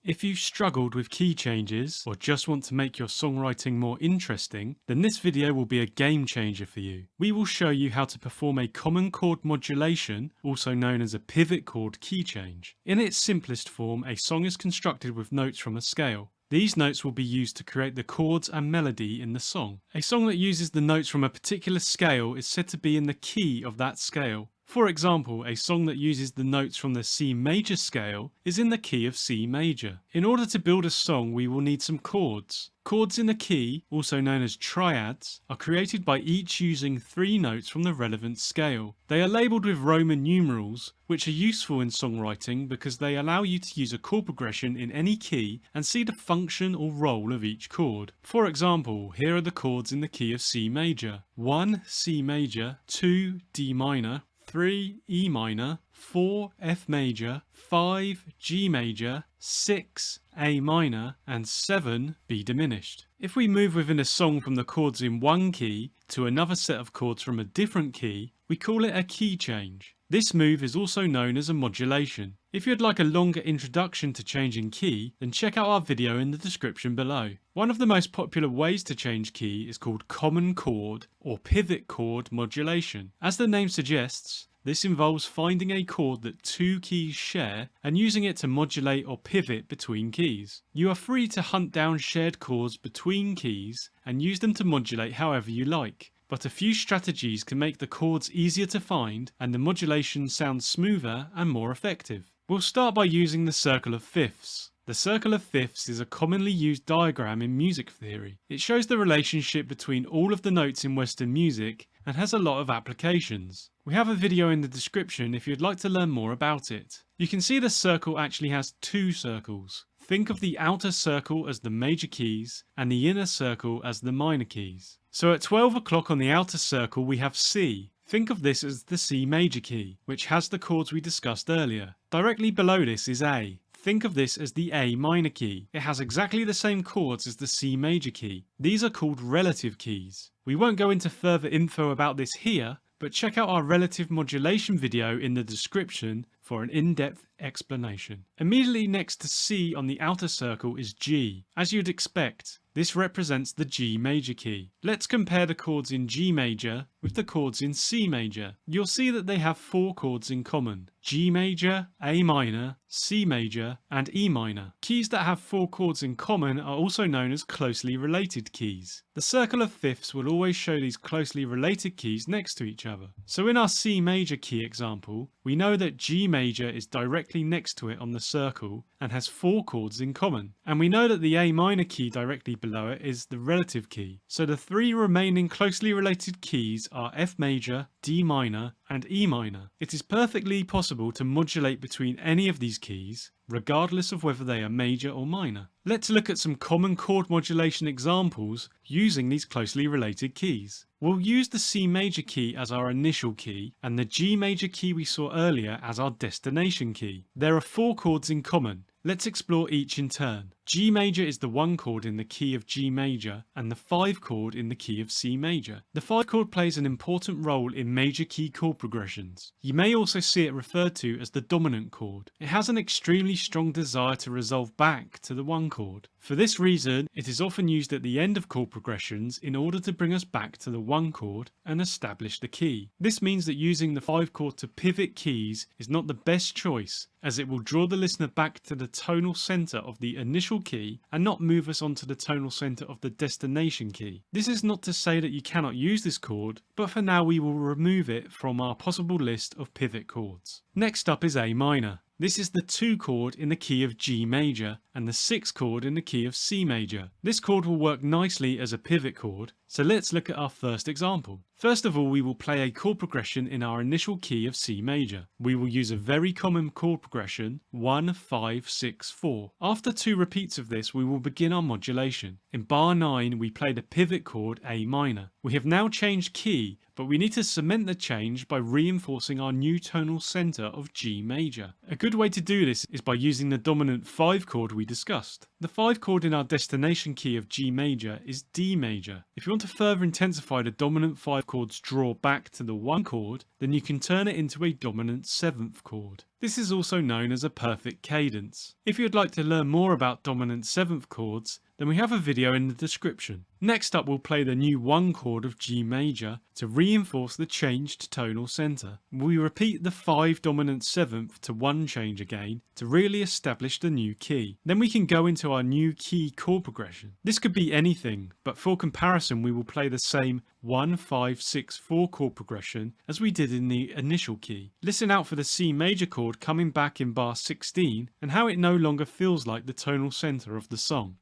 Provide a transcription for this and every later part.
If you've struggled with key changes or just want to make your songwriting more interesting, then this video will be a game changer for you. We will show you how to perform a common chord modulation, also known as a pivot chord key change. In its simplest form, a song is constructed with notes from a scale. These notes will be used to create the chords and melody in the song. A song that uses the notes from a particular scale is said to be in the key of that scale. For example, a song that uses the notes from the C major scale is in the key of C major. In order to build a song, we will need some chords. Chords in a key, also known as triads, are created by each using 3 notes from the relevant scale. They are labelled with Roman numerals, which are useful in songwriting because they allow you to use a chord progression in any key and see the function or role of each chord. For example, here are the chords in the key of C major. 1 C major, 2 D minor, 3 E minor, 4 F major, 5 G major, 6 A minor, and 7 B diminished. If we move within a song from the chords in one key to another set of chords from a different key, we call it a key change. This move is also known as a modulation. If you'd like a longer introduction to changing key, then check out our video in the description below. One of the most popular ways to change key is called common chord or pivot chord modulation. As the name suggests, this involves finding a chord that 2 keys share and using it to modulate or pivot between keys. You are free to hunt down shared chords between keys and use them to modulate however you like. But a few strategies can make the chords easier to find and the modulation sound smoother and more effective. We'll start by using the circle of fifths. The circle of fifths is a commonly used diagram in music theory. It shows the relationship between all of the notes in Western music and has a lot of applications. We have a video in the description if you'd like to learn more about it. You can see the circle actually has 2 circles. Think of the outer circle as the major keys and the inner circle as the minor keys. So at 12 o'clock on the outer circle we have C. Think of this as the C major key, which has the chords we discussed earlier. Directly below this is A. Think of this as the A minor key. It has exactly the same chords as the C major key. These are called relative keys. We won't go into further info about this here, but check out our relative modulation video in the description for an in-depth explanation. Immediately next to C on the outer circle is G. As you'd expect, this represents the G major key. Let's compare the chords in G major with the chords in C major. You'll see that they have 4 chords in common: G major, A minor, C major, and E minor. Keys that have 4 chords in common are also known as closely related keys. The circle of fifths will always show these closely related keys next to each other. So in our C major key example, we know that G major is directly next to it on the circle and has 4 chords in common. And we know that the A minor key directly below it is the relative key. So the 3 remaining closely related keys are F major, D minor, and E minor. It is perfectly possible to modulate between any of these keys, regardless of whether they are major or minor. Let's look at some common chord modulation examples using these closely related keys. We'll use the C major key as our initial key and the G major key we saw earlier as our destination key. There are 4 chords in common. Let's explore each in turn. G major is the 1 chord in the key of G major and the 5 chord in the key of C major. The 5 chord plays an important role in major key chord progressions. You may also see it referred to as the dominant chord. It has an extremely strong desire to resolve back to the 1 chord. For this reason, it is often used at the end of chord progressions in order to bring us back to the 1 chord and establish the key. This means that using the 5 chord to pivot keys is not the best choice, as it will draw the listener back to the tonal center of the initial key and not move us onto the tonal center of the destination key. This is not to say that you cannot use this chord, but for now we will remove it from our possible list of pivot chords. Next up is A minor. This is the 2 chord in the key of G major and the 6 chord in the key of C major. This chord will work nicely as a pivot chord, so let's look at our first example. First of all, we will play a chord progression in our initial key of C major. We will use a very common chord progression, 1, 5, 6, 4. After 2 repeats of this, we will begin our modulation. In bar 9, we play the pivot chord A minor. We have now changed key, but we need to cement the change by reinforcing our new tonal center of G major. A good way to do this is by using the dominant 5 chord we discussed. The 5 chord in our destination key of G major is D major. If you want to further intensify the dominant 5 chord's draw back to the 1 chord, then you can turn it into a dominant 7th chord. This is also known as a perfect cadence. If you'd like to learn more about dominant 7th chords, then we have a video in the description. Next up, we'll play the new 1 chord of G major to reinforce the changed tonal center. We repeat the 5 dominant 7th to 1 change again to really establish the new key. Then we can go into our new key chord progression. This could be anything, but for comparison we will play the same 1, 5, 6, 4 chord progression as we did in the initial key. Listen out for the C major chord coming back in bar 16 and how it no longer feels like the tonal center of the song.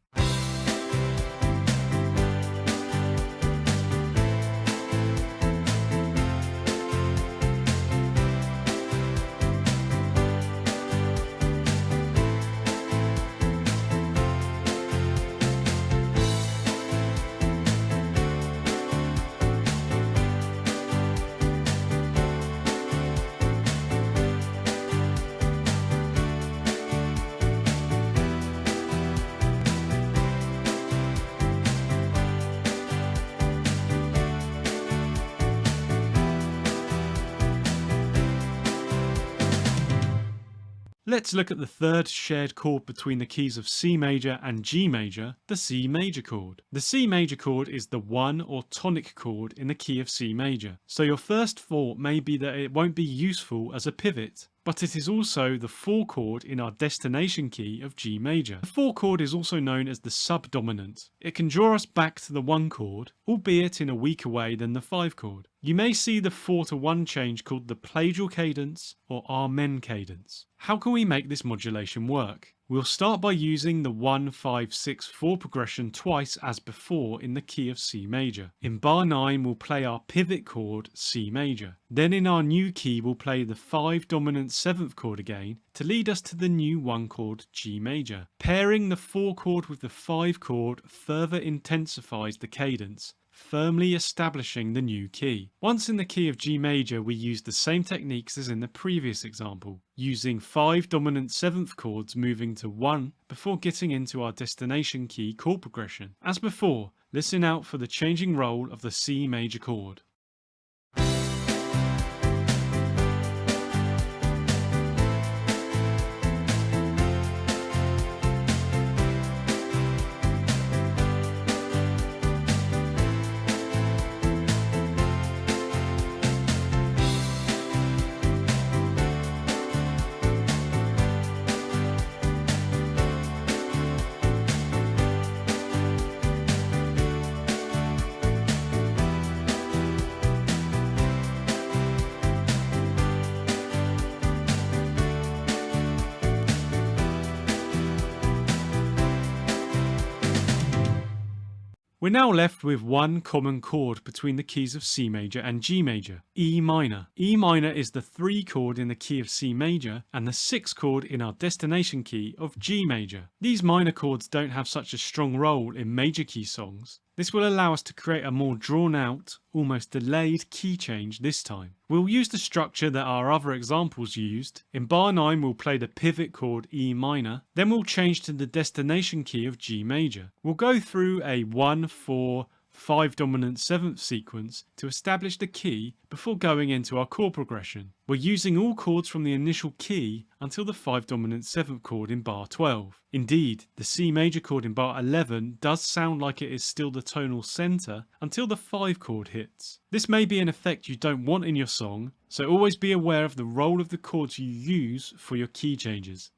Let's look at the third shared chord between the keys of C major and G major, the C major chord. The C major chord is the 1 or tonic chord in the key of C major, so your first thought may be that it won't be useful as a pivot. But it is also the 4 chord in our destination key of G major. The 4 chord is also known as the subdominant. It can draw us back to the 1 chord, albeit in a weaker way than the 5 chord. You may see the 4 to 1 change called the plagial cadence or amen cadence. How can we make this modulation work? We'll start by using the 1, 5, 6, 4 progression twice as before in the key of C major. In bar 9 we'll play our pivot chord C major. Then in our new key we'll play the 5 dominant 7th chord again to lead us to the new 1 chord G major. Pairing the 4 chord with the 5 chord further intensifies the cadence, firmly establishing the new key. Once in the key of G major, we use the same techniques as in the previous example, using 5 dominant 7th chords moving to 1 before getting into our destination key chord progression. As before, listen out for the changing role of the C major chord. We're now left with one common chord between the keys of C major and G major, E minor. E minor is the 3 chord in the key of C major and the 6 chord in our destination key of G major. These minor chords don't have such a strong role in major key songs. This will allow us to create a more drawn out, almost delayed key change this time. We'll use the structure that our other examples used. In bar 9 we'll play the pivot chord E minor, then we'll change to the destination key of G major. We'll go through a 1, 4, 5 dominant 7th sequence to establish the key before going into our chord progression. We're using all chords from the initial key until the 5 dominant 7th chord in bar 12. Indeed, the C major chord in bar 11 does sound like it is still the tonal center until the 5 chord hits. This may be an effect you don't want in your song, so always be aware of the role of the chords you use for your key changes.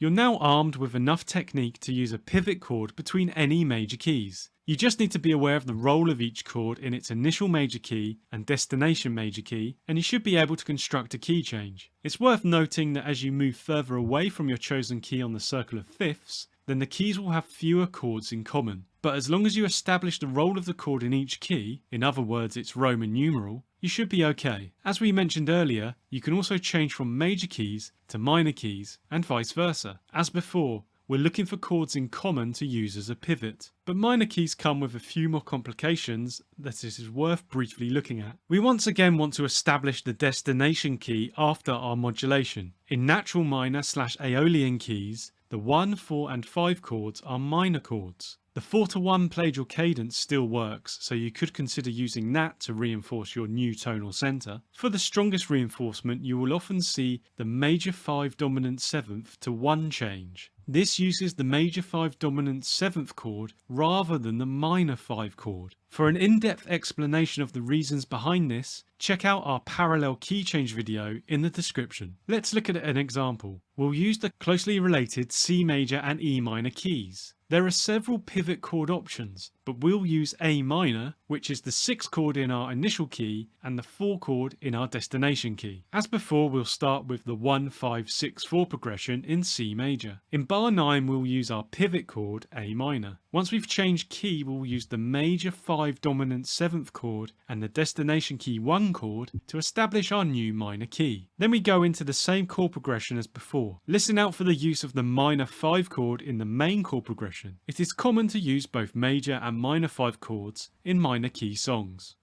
You're now armed with enough technique to use a pivot chord between any major keys. You just need to be aware of the role of each chord in its initial major key and destination major key, and you should be able to construct a key change. It's worth noting that as you move further away from your chosen key on the circle of fifths, then the keys will have fewer chords in common. But as long as you establish the role of the chord in each key, in other words its Roman numeral, you should be okay. As we mentioned earlier, you can also change from major keys to minor keys and vice versa. As before, we're looking for chords in common to use as a pivot, but minor keys come with a few more complications that it is worth briefly looking at. We once again want to establish the destination key after our modulation. In natural minor / Aeolian keys, the 1, 4 and 5 chords are minor chords. The 4-to-1 plagial cadence still works, so you could consider using that to reinforce your new tonal center. For the strongest reinforcement, you will often see the major 5 dominant 7th to 1 change. This uses the major 5 dominant 7th chord rather than the minor 5 chord. For an in-depth explanation of the reasons behind this, check out our parallel key change video in the description. Let's look at an example. We'll use the closely related C major and E minor keys. There are several pivot chord options, but we'll use A minor, which is the 6th chord in our initial key and the 4 chord in our destination key. As before, we'll start with the 1, 5, 6, 4 progression in C major. In bar 9, we'll use our pivot chord A minor. Once we've changed key, we'll use the major 5 dominant 7th chord and the destination key 1 chord to establish our new minor key. Then we go into the same chord progression as before. Listen out for the use of the minor 5 chord in the main chord progression. It is common to use both major and minor 5 chords in minor key songs.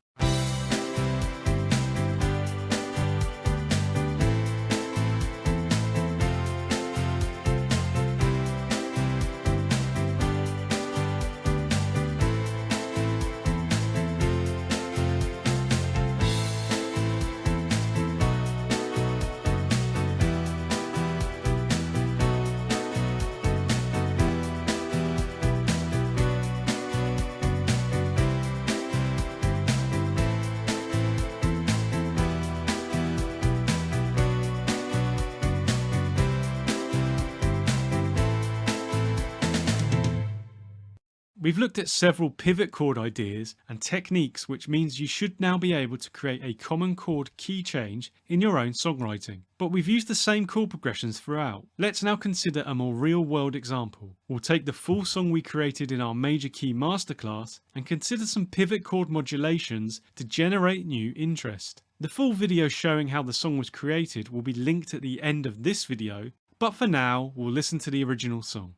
We've looked at several pivot chord ideas and techniques, which means you should now be able to create a common chord key change in your own songwriting. But we've used the same chord progressions throughout. Let's now consider a more real-world example. We'll take the full song we created in our major key masterclass and consider some pivot chord modulations to generate new interest. The full video showing how the song was created will be linked at the end of this video, but for now, we'll listen to the original song.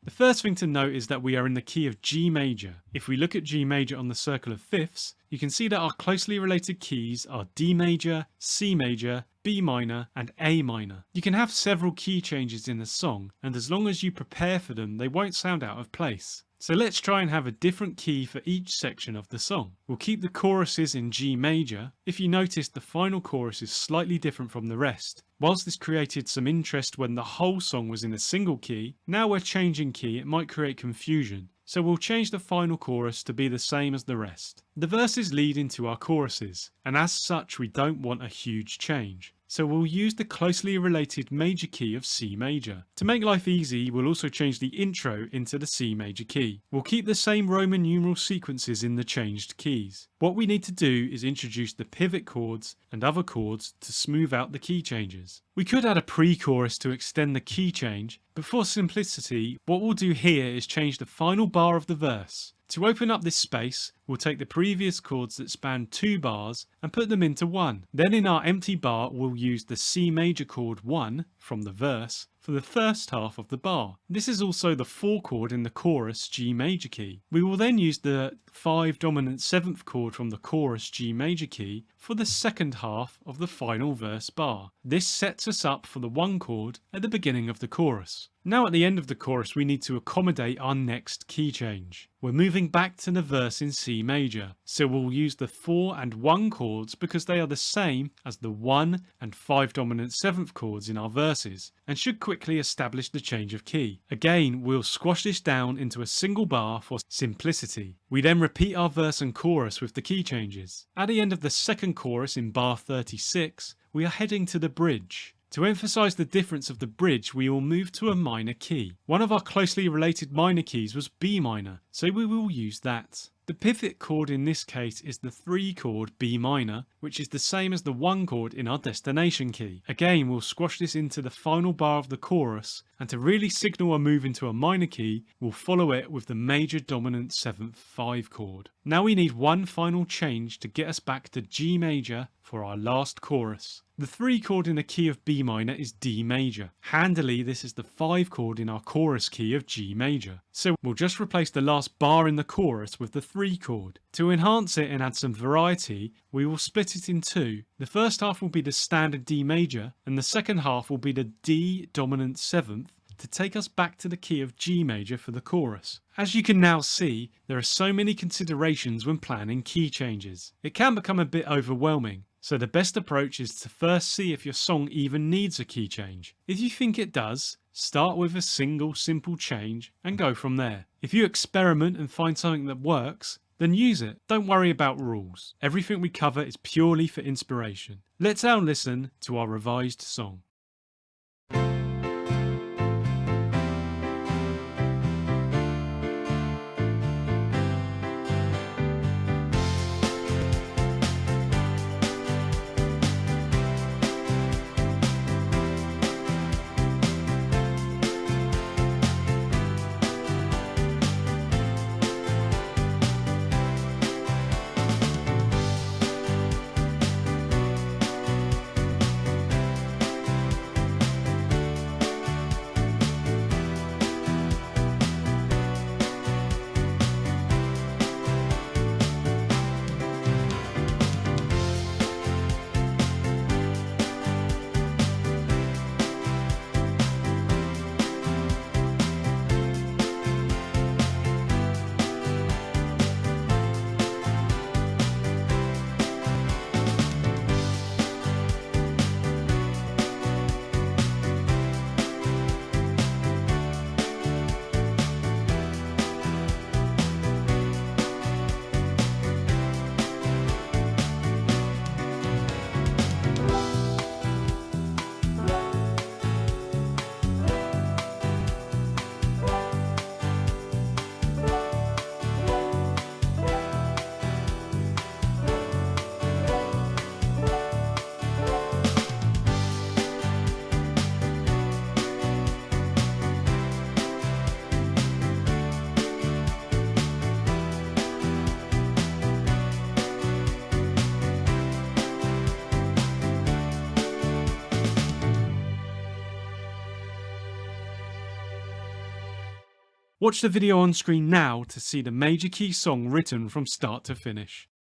The first thing to note is that we are in the key of G major. If we look at G major on the circle of fifths, you can see that our closely related keys are D major, C major, B minor and A minor. You can have several key changes in the song, and as long as you prepare for them, they won't sound out of place. So let's try and have a different key for each section of the song. We'll keep the choruses in G major. If you notice, the final chorus is slightly different from the rest. Whilst this created some interest when the whole song was in a single key, now we're changing key, it might create confusion. So we'll change the final chorus to be the same as the rest. The verses lead into our choruses, and as such we don't want a huge change. So we'll use the closely related major key of C major. To make life easy, we'll also change the intro into the C major key. We'll keep the same Roman numeral sequences in the changed keys. What we need to do is introduce the pivot chords and other chords to smooth out the key changes. We could add a pre-chorus to extend the key change, but for simplicity, what we'll do here is change the final bar of the verse. To open up this space, we'll take the previous chords that span 2 bars and put them into 1. Then in our empty bar, we'll use the C major chord 1 from the verse for the first half of the bar. This is also the 4 chord in the chorus G major key. We will then use the 5 dominant 7th chord from the chorus G major key for the second half of the final verse bar. This sets us up for the 1 chord at the beginning of the chorus. Now at the end of the chorus we need to accommodate our next key change. We're moving back to the verse in C major, so we'll use the 4 and 1 chords because they are the same as the 1 and 5 dominant 7th chords in our verses, and should quickly establish the change of key. Again, we'll squash this down into a single bar for simplicity. We then repeat our verse and chorus with the key changes. At the end of the second chorus in bar 36, we are heading to the bridge. To emphasize the difference of the bridge, we will move to a minor key. One of our closely related minor keys was B minor, so we will use that. The pivot chord in this case is the 3 chord B minor, which is the same as the 1 chord in our destination key. Again, we'll squash this into the final bar of the chorus, and to really signal a move into a minor key, we'll follow it with the major dominant 7th 5 chord. Now we need one final change to get us back to G major for our last chorus. The 3 chord in the key of B minor is D major. Handily, this is the 5 chord in our chorus key of G major. So we'll just replace the last bar in the chorus with the 3 chord. To enhance it and add some variety, we will split it in 2. The first half will be the standard D major, and the second half will be the D dominant 7th to take us back to the key of G major for the chorus. As you can now see, there are so many considerations when planning key changes. It can become a bit overwhelming. So the best approach is to first see if your song even needs a key change. If you think it does, start with a single simple change and go from there. If you experiment and find something that works, then use it. Don't worry about rules. Everything we cover is purely for inspiration. Let's now listen to our revised song. Watch the video on screen now to see the major key song written from start to finish.